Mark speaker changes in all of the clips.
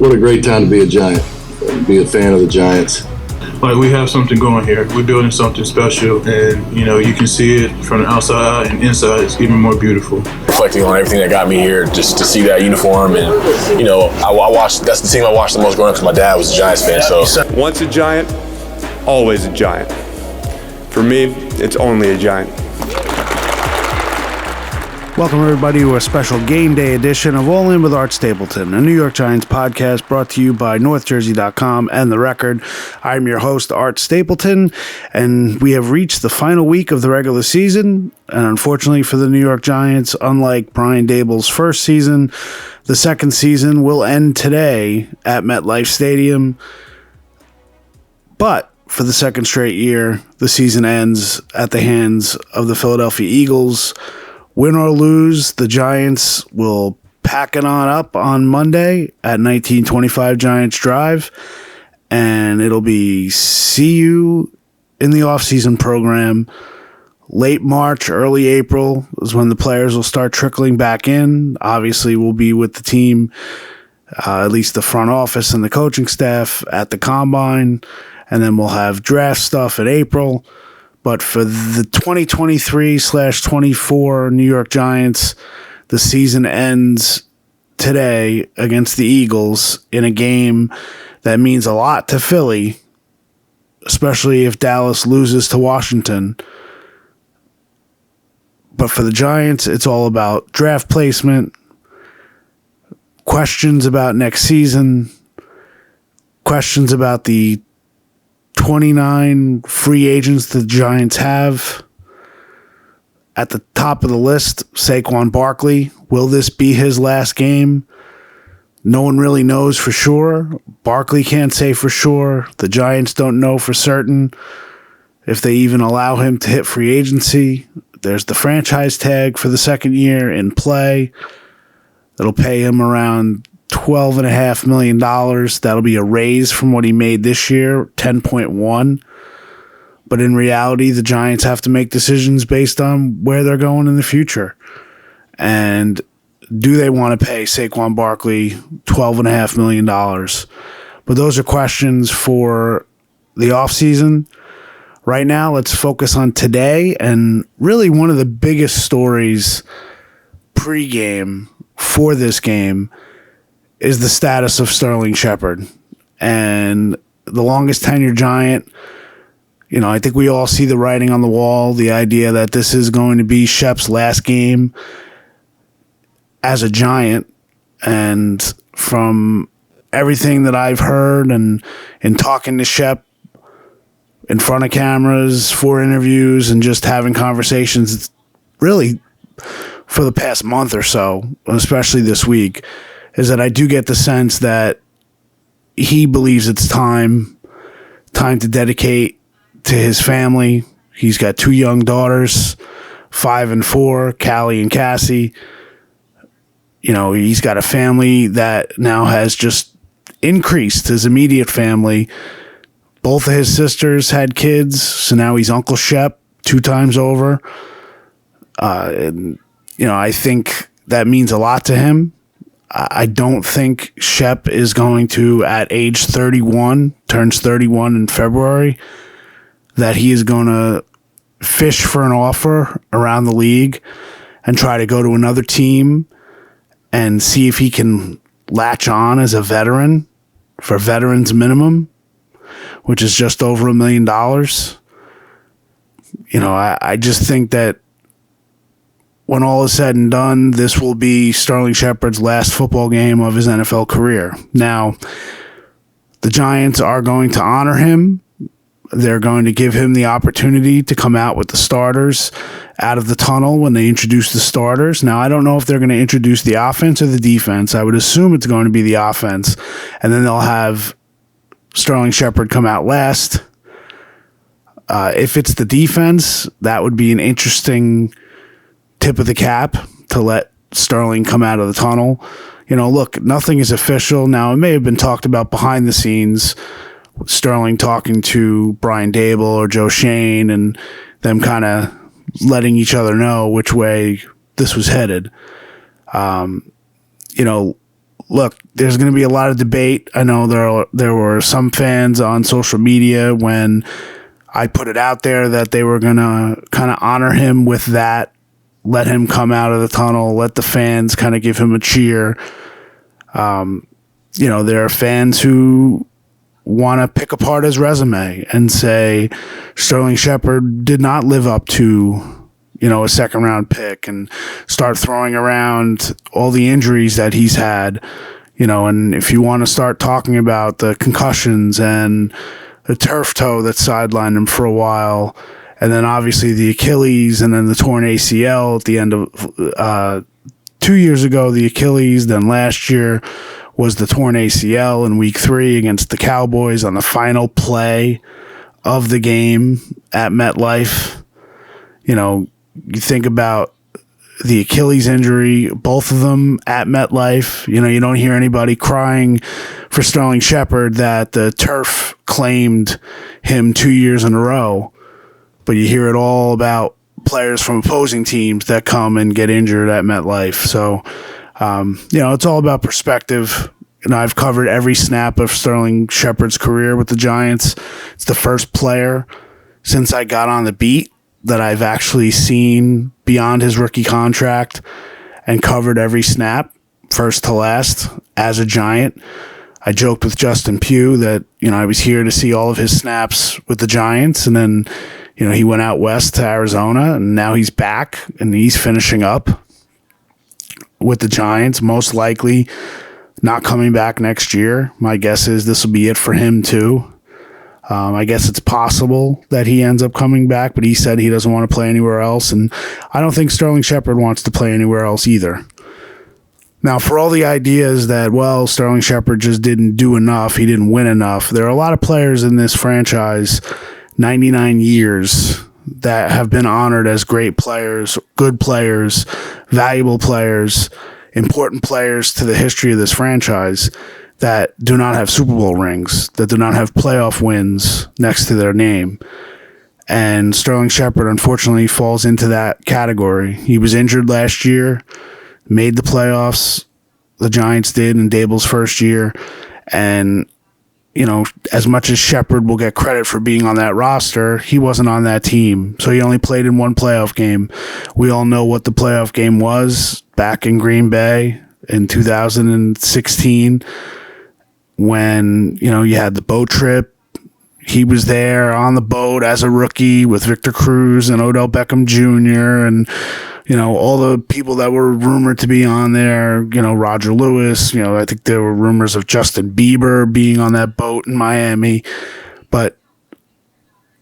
Speaker 1: what a great time to be a Giant, be a fan of the Giants.
Speaker 2: Like, we have something going here. We're building something special, and you can see it from the outside and inside. It's even more beautiful.
Speaker 3: Reflecting on everything that got me here, just to see that uniform, and I watched. That's the team I watched the most growing up because my dad was a Giants fan. So
Speaker 4: once a Giant, always a Giant. For me, it's only a Giant.
Speaker 5: Welcome, everybody, to a special game day edition of All In with Art Stapleton, a New York Giants podcast brought to you by NorthJersey.com and The Record. I'm your host, Art Stapleton, and we have reached the final week of the regular season. And unfortunately for the New York Giants, unlike Brian Daboll's first season, the second season will end today at MetLife Stadium. But for the second straight year, the season ends at the hands of the Philadelphia Eagles. Win or lose, the Giants will pack it on up on Monday at 1925 Giants Drive, and it'll be see you in the offseason program. Late March, early April is when the players will start trickling back in. Obviously, we'll be with the team, at least the front office and the coaching staff at the Combine, and then we'll have draft stuff in April. But for the 2023/24 New York Giants, the season ends today against the Eagles in a game that means a lot to Philly, especially if Dallas loses to Washington. But for the Giants, it's all about draft placement, questions about next season, questions about the 29 free agents the Giants have. At the top of the list, Saquon Barkley. Will this be his last game? No one really knows for sure. Barkley can't say for sure. The Giants don't know for certain if they even allow him to hit free agency. There's the franchise tag for the second year in play. That'll pay him around $12.5 million. That'll be a raise from what he made this year, 10.1. But in reality, the Giants have to make decisions based on where they're going in the future. And do they want to pay Saquon Barkley $12.5 million? But those are questions for the offseason. Right now, let's focus on today. And really one of the biggest stories pregame for this game is the status of Sterling Shepard. And the longest tenured Giant, I think we all see the writing on the wall, the idea that this is going to be Shep's last game as a Giant. And from everything that I've heard and in talking to Shep in front of cameras for interviews and just having conversations, really for the past month or so, especially this week, is that I do get the sense that he believes it's time to dedicate to his family. He's got two young daughters, 5 and 4, Callie and Cassie. He's got a family that now has just increased, his immediate family. Both of his sisters had kids, so now he's Uncle Shep 2 times over. I think that means a lot to him. I don't think Shep is going to, at age 31, turns 31 in February, that he is going to fish for an offer around the league and try to go to another team and see if he can latch on as a veteran for veterans minimum, which is just over $1 million. I just think that when all is said and done, this will be Sterling Shepard's last football game of his NFL career. Now, the Giants are going to honor him. They're going to give him the opportunity to come out with the starters out of the tunnel when they introduce the starters. Now, I don't know if they're going to introduce the offense or the defense. I would assume it's going to be the offense. And then they'll have Sterling Shepard come out last. If it's the defense, that would be an interesting tip of the cap to let Sterling come out of the tunnel. Look, nothing is official. Now, it may have been talked about behind the scenes, with Sterling talking to Brian Daboll or Joe Shane and them kind of letting each other know which way this was headed. look, there's going to be a lot of debate. I know there were some fans on social media when I put it out there that they were going to kind of honor him with that, let him come out of the tunnel, let the fans kind of give him a cheer. There are fans who want to pick apart his resume and say Sterling Shepard did not live up to, a second round pick, and start throwing around all the injuries that he's had, and if you want to start talking about the concussions and the turf toe that sidelined him for a while, and then obviously the Achilles, and then the torn ACL at the end of 2 years ago, the Achilles, then last year was the torn ACL in week 3 against the Cowboys on the final play of the game at MetLife. You think about the Achilles injury, both of them at MetLife. You don't hear anybody crying for Sterling Shepard that the turf claimed him 2 years in a row, but you hear it all about players from opposing teams that come and get injured at MetLife. So, it's all about perspective. I've covered every snap of Sterling Shepard's career with the Giants. It's the first player since I got on the beat that I've actually seen beyond his rookie contract and covered every snap, first to last, as a Giant. I joked with Justin Pugh that, I was here to see all of his snaps with the Giants, and then, he went out west to Arizona, and now he's back, and he's finishing up with the Giants, most likely not coming back next year. My guess is this will be it for him, too. I guess it's possible that he ends up coming back, but he said he doesn't want to play anywhere else, and I don't think Sterling Shepard wants to play anywhere else either. Now, for all the ideas that, Sterling Shepard just didn't do enough, he didn't win enough, there are a lot of players in this franchise, 99 years, that have been honored as great players, good players, valuable players, important players to the history of this franchise, that do not have Super Bowl rings, that do not have playoff wins next to their name. And Sterling Shepard, unfortunately, falls into that category. He was injured last year, made the playoffs, the Giants did in Dable's first year. And, as much as Shepard will get credit for being on that roster, he wasn't on that team. So he only played in one playoff game. We all know what the playoff game was back in Green Bay in 2016. When, you had the boat trip. He was there on the boat as a rookie with Victor Cruz and Odell Beckham Jr. and, all the people that were rumored to be on there, Roger Lewis, I think there were rumors of Justin Bieber being on that boat in Miami. But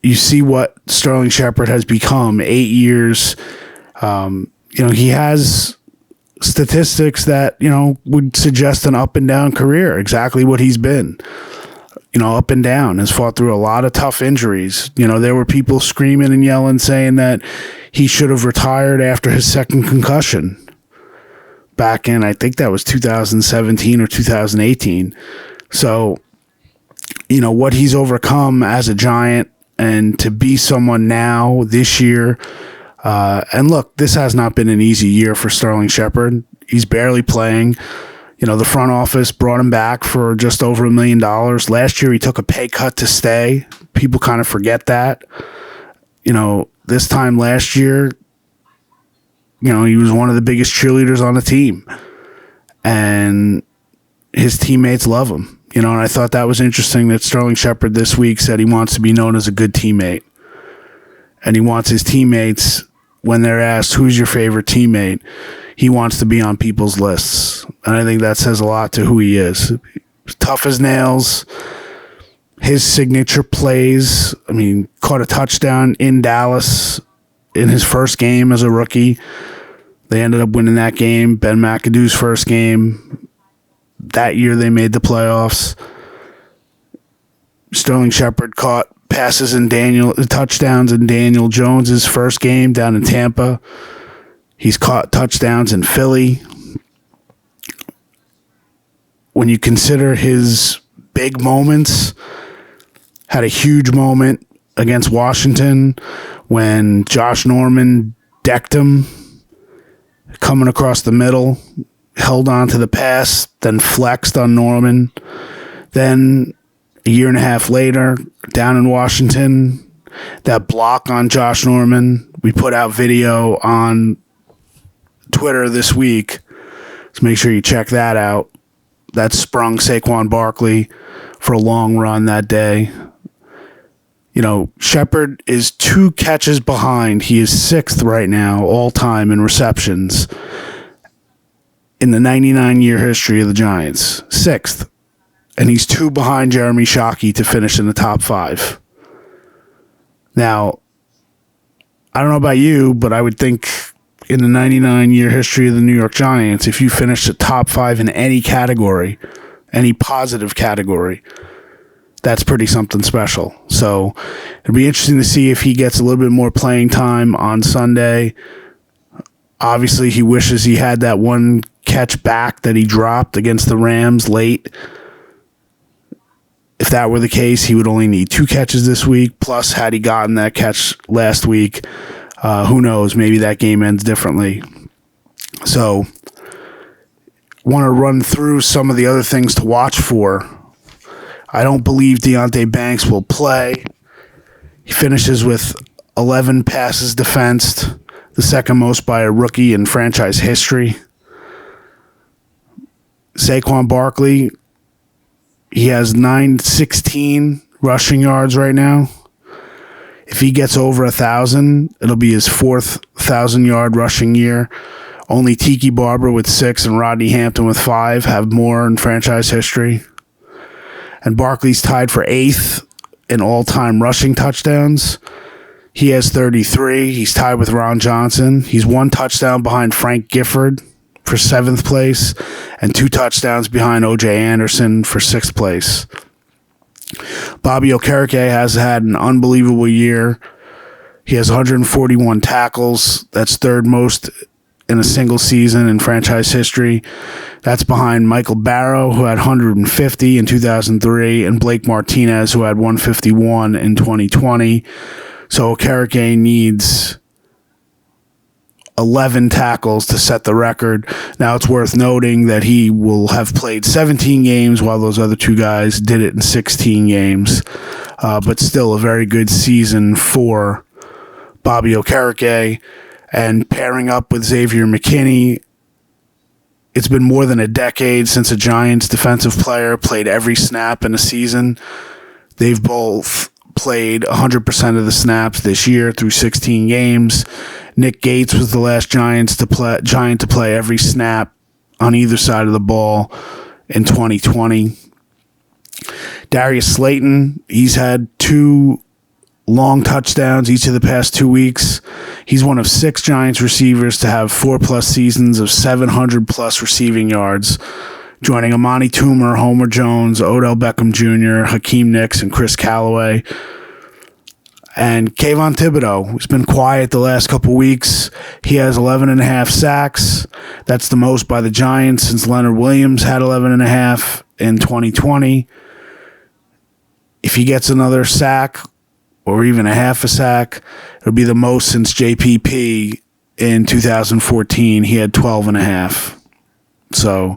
Speaker 5: you see what Sterling Shepard has become, 8 years. He has statistics that, would suggest an up and down career, exactly what he's been. Up and down, has fought through a lot of tough injuries. There were people screaming and yelling saying that he should have retired after his second concussion back in, I think that was 2017 or 2018. So, what he's overcome as a Giant, and to be someone now this year. And look, this has not been an easy year for Sterling Shepard. He's barely playing. The front office brought him back for just over $1 million. Last year, he took a pay cut to stay. People kind of forget that. This time last year, he was one of the biggest cheerleaders on the team. And his teammates love him. And I thought that was interesting that Sterling Shepard this week said he wants to be known as a good teammate. And he wants his teammates, when they're asked, who's your favorite teammate, he wants to be on people's lists. And I think that says a lot to who he is. Tough as nails. His signature plays. Caught a touchdown in Dallas in his first game as a rookie. They ended up winning that game. Ben McAdoo's first game. That year they made the playoffs. Sterling Shepard caught passes in touchdowns in Daniel Jones's first game down in Tampa. He's caught touchdowns in Philly. When you consider his big moments, had a huge moment against Washington when Josh Norman decked him coming across the middle, held on to the pass, then flexed on Norman. Then a year and a half later, down in Washington, that block on Josh Norman, we put out video on Twitter this week, so make sure you check that out. That sprung Saquon Barkley for a long run that day. You know, Shepard is 2 catches behind. He is 6th right now, all time in receptions in the 99-year history of the Giants. 6th. And he's 2 behind Jeremy Shockey to finish in the top 5. Now, I don't know about you, but I would think in the 99-year history of the New York Giants, if you finish the top 5 in any category, any positive category, that's pretty something special. So it'd be interesting to see if he gets a little bit more playing time on Sunday. Obviously, he wishes he had that one catch back that he dropped against the Rams late. If that were the case, he would only need 2 catches this week. Plus, had he gotten that catch last week, who knows? Maybe that game ends differently. So, want to run through some of the other things to watch for. I don't believe Deonte Banks will play. He finishes with 11 passes defensed, the second most by a rookie in franchise history. Saquon Barkley, he has 916 rushing yards right now. If he gets over 1,000, it'll be his 4th 1,000-yard rushing year. Only Tiki Barber with 6 and Rodney Hampton with 5 have more in franchise history. And Barkley's tied for 8th in all-time rushing touchdowns. He has 33. He's tied with Ron Johnson. He's 1 touchdown behind Frank Gifford for 7th place and 2 touchdowns behind O.J. Anderson for 6th place. Bobby Okereke has had an unbelievable year. He has 141 tackles. That's 3rd most in a single season in franchise history. That's behind Michael Barrow, who had 150 in 2003, and Blake Martinez, who had 151 in 2020. So Okereke needs 11 tackles to set the record. Now, it's worth noting that he will have played 17 games while those other 2 guys did it in 16 games. But still a very good season for Bobby Okereke. And pairing up with Xavier McKinney, it's been more than a decade since a Giants defensive player played every snap in a season. They've both played 100% of the snaps this year through 16 games. Nick Gates was the last Giant to play every snap on either side of the ball in 2020. Darius Slayton, he's had 2 long touchdowns each of the past 2 weeks. He's one of 6 Giants receivers to have 4+ seasons of 700+ receiving yards, joining Amani Toomer, Homer Jones, Odell Beckham Jr., Hakeem Nicks, and Chris Callaway. And Kayvon Thibodeau, who's been quiet the last couple weeks, he has 11.5 sacks. That's the most by the Giants since Leonard Williams had 11.5 in 2020. If he gets another sack, or even a half a sack, it'll be the most since JPP in 2014. He had 12.5. So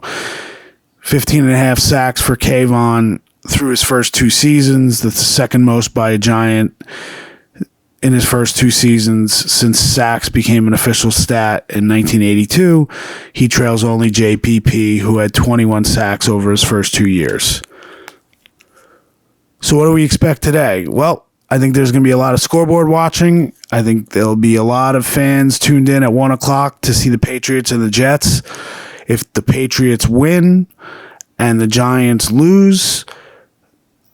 Speaker 5: 15.5 sacks for Kayvon through his first 2 seasons. That's the second most by a Giant in his first 2 seasons since sacks became an official stat in 1982. He trails only JPP, who had 21 sacks over his first 2 years. So what do we expect today? Well, I think there's going to be a lot of scoreboard watching. I think there'll be a lot of fans tuned in at 1 o'clock to see the Patriots and the Jets. If the Patriots win and the Giants lose,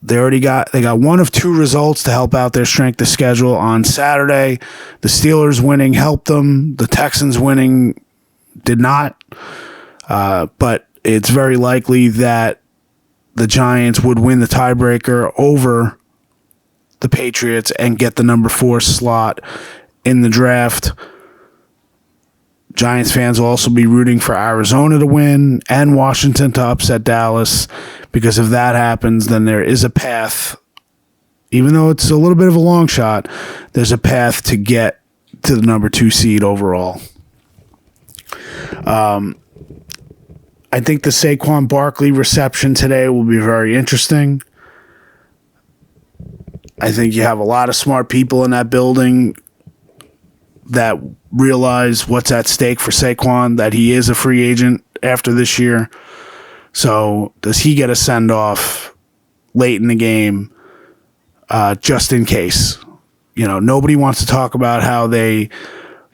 Speaker 5: they got one of 2 results to help out their strength of schedule on Saturday. The Steelers winning helped them. The Texans winning did not. But it's very likely that the Giants would win the tiebreaker over the Patriots and get the number 4 slot in the draft. Giants fans will also be rooting for Arizona to win and Washington to upset Dallas, because if that happens, then there is a path, even though it's a little bit of a long shot, there's a path to get to the number 2 seed overall. I think the Saquon Barkley reception today will be very interesting. I think you have a lot of smart people in that building that realize what's at stake for Saquon, that he is a free agent after this year. So does he get a send-off late in the game just in case? Nobody wants to talk about how they,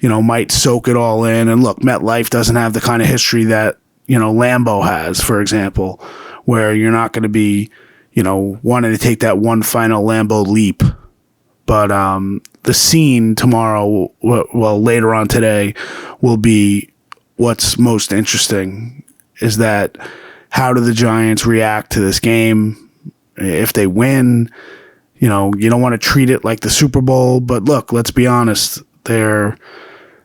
Speaker 5: might soak it all in. And look, MetLife doesn't have the kind of history that, Lambeau has, for example, where you're not going to be, wanting to take that one final Lambeau leap. But the scene tomorrow, well, later on today, will be what's most interesting is that how do the Giants react to this game? If they win, you don't want to treat it like the Super Bowl. But look, let's be honest. I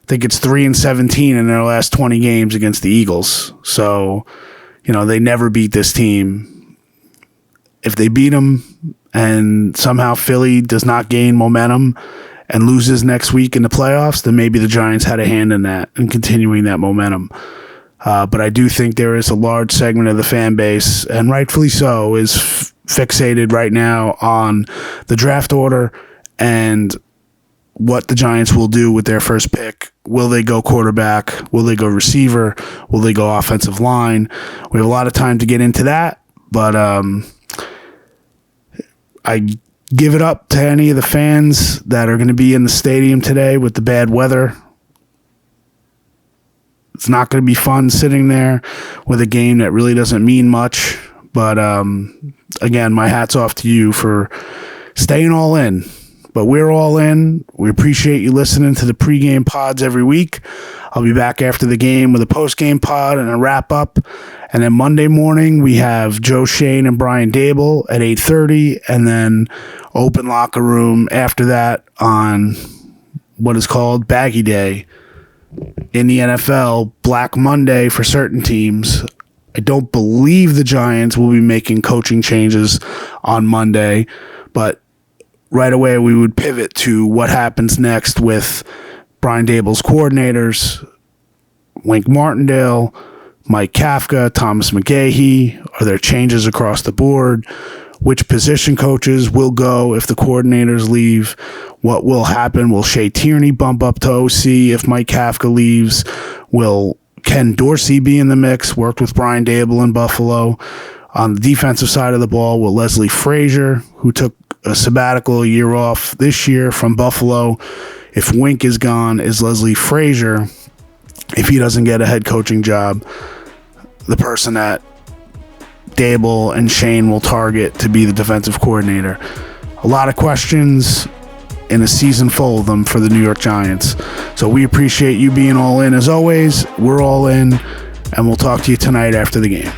Speaker 5: think it's 3-17 in their last 20 games against the Eagles. So, they never beat this team. If they beat them and somehow Philly does not gain momentum and loses next week in the playoffs, then maybe the Giants had a hand in that and continuing that momentum. But I do think there is a large segment of the fan base, and rightfully so, is fixated right now on the draft order and what the Giants will do with their first pick. Will they go quarterback? Will they go receiver? Will they go offensive line? We have a lot of time to get into that, but I give it up to any of the fans that are going to be in the stadium today with the bad weather. It's not going to be fun sitting there with a game that really doesn't mean much. But again, my hat's off to you for staying all in. But we're all in. We appreciate you listening to the pregame pods every week. I'll be back after the game with a postgame pod and a wrap-up. And then Monday morning, we have Joe Shane and Brian Dable at 8:30, and then open locker room after that on what is called Baggy Day in the NFL, Black Monday for certain teams. I don't believe the Giants will be making coaching changes on Monday, but right away we would pivot to what happens next with Brian Dable's coordinators, Wink Martindale, Mike Kafka, Thomas McGahee. Are there changes across the board? Which position coaches will go if the coordinators leave? What will happen? Will Shea Tierney bump up to OC if Mike Kafka leaves? Will Ken Dorsey be in the mix? Worked with Brian Dable in Buffalo. On the defensive side of the ball, will Leslie Frazier, who took a sabbatical, a year off this year from Buffalo, if Wink is gone, is Leslie Frazier, if he doesn't get a head coaching job, the person that Dable and Shane will target to be the defensive coordinator? A lot of questions in a season full of them for the New York Giants. So we appreciate you being all in as always. We're all in, and we'll talk to you tonight after the game.